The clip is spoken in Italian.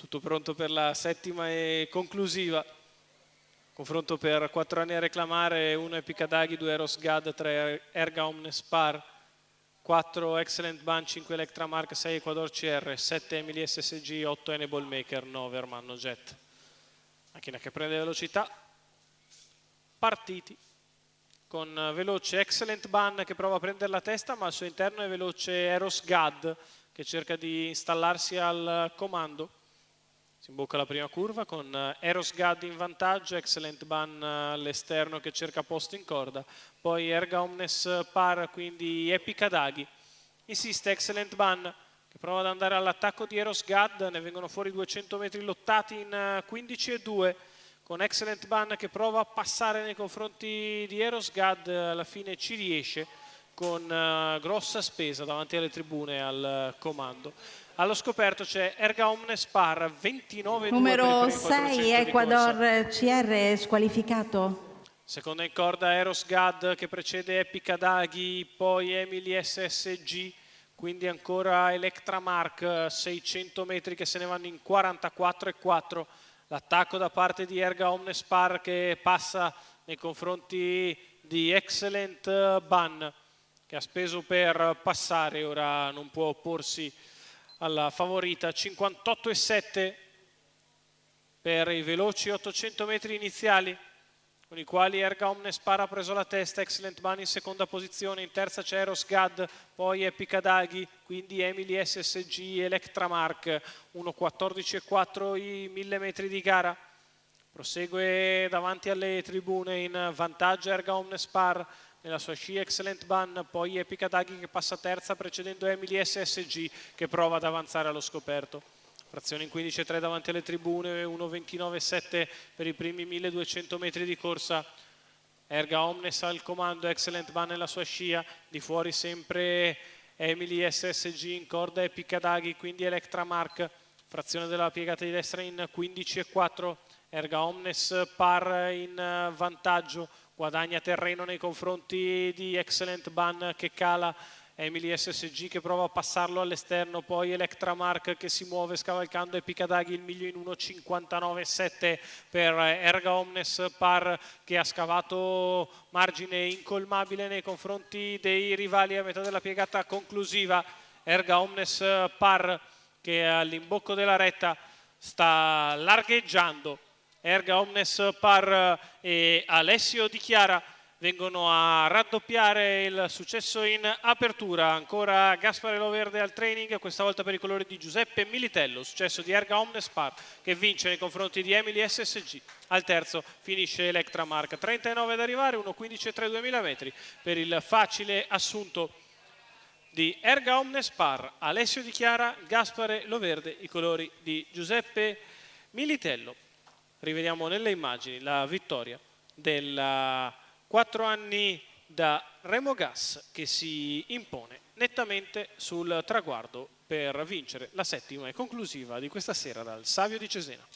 Tutto pronto per la settima e conclusiva. Confronto per 4 anni a reclamare, 1 Epic Adaghi, 2 Eros Gad, 3 Erga Omnes Par, 4 Excellent Ban, 5 Electramark, 6 Ecuador CR, 7 Emily SSG, 8 Enable Maker, 9 Ermanno Jet. Macchina che prende velocità. Partiti. Con veloce Excellent Ban che prova a prendere la testa, ma al suo interno è veloce Eros Gad che cerca di installarsi al comando. Si imbocca la prima curva con Eros Gad in vantaggio, Excellent Ban all'esterno che cerca posto in corda, poi Erga Omnes Par, quindi Epic Adaghi. Insiste Excellent Ban che prova ad andare all'attacco di Eros Gad, ne vengono fuori 200 metri lottati in 15,2, con Excellent Ban che prova a passare nei confronti di Eros Gad, alla fine ci riesce con grossa spesa davanti alle tribune al comando. Allo scoperto c'è Erga Omnes Par, 29,2 numero 6 Ecuador CR squalificato. Seconda in corda Eros Gad che precede Epic Adaghi, poi Emily SSG, quindi ancora Electramark, 600 metri che se ne vanno in 44,4. L'attacco da parte di Erga Omnes Par che passa nei confronti di Excellent Ban che ha speso per passare, ora non può opporsi alla favorita. 58,7 per i veloci 800 metri iniziali, con i quali Erga Omnes Par ha preso la testa, Excellent Ban in seconda posizione, in terza c'è Eros Gad, poi Epic Adaghi, quindi Emily SSG, Electramark, 1,14,4 i 1000 metri di gara. Prosegue davanti alle tribune in vantaggio Erga Omnes Par, nella sua scia Excellent Ban, poi Epic Adaghi che passa terza precedendo Emily SSG che prova ad avanzare allo scoperto. Frazione in 15,3 davanti alle tribune, 1,29,7 per i primi 1200 metri di corsa. Erga Omnes al comando, Excellent Ban nella sua scia, di fuori sempre Emily SSG in corda Epic Adaghi, quindi Electramark. Frazione della piegata di destra in 15,4. Erga Omnes Par in vantaggio, guadagna terreno nei confronti di Excellent Ban che cala, Emily SSG che prova a passarlo all'esterno, poi Electramark che si muove scavalcando Epic Adaghi, il miglio in 1,59,7 per Erga Omnes Par che ha scavato margine incolmabile nei confronti dei rivali a metà della piegata conclusiva. Erga Omnes Par che all'imbocco della retta sta largheggiando. Erga Omnes Par e Alessio Di Chiara vengono a raddoppiare il successo in apertura. Ancora Gaspare Loverde al training, questa volta per i colori di Giuseppe Militello. Successo di Erga Omnes Par che vince nei confronti di Emily SSG. Al terzo finisce Electramark, 39 ad arrivare, 1,15,3 2000 metri per il facile assunto di Erga Omnes Par. Alessio Di Chiara, Gaspare Loverde, i colori di Giuseppe Militello. Rivediamo nelle immagini la vittoria del 4 anni da Remo Gas che si impone nettamente sul traguardo per vincere la settima e conclusiva di questa sera dal Savio di Cesena.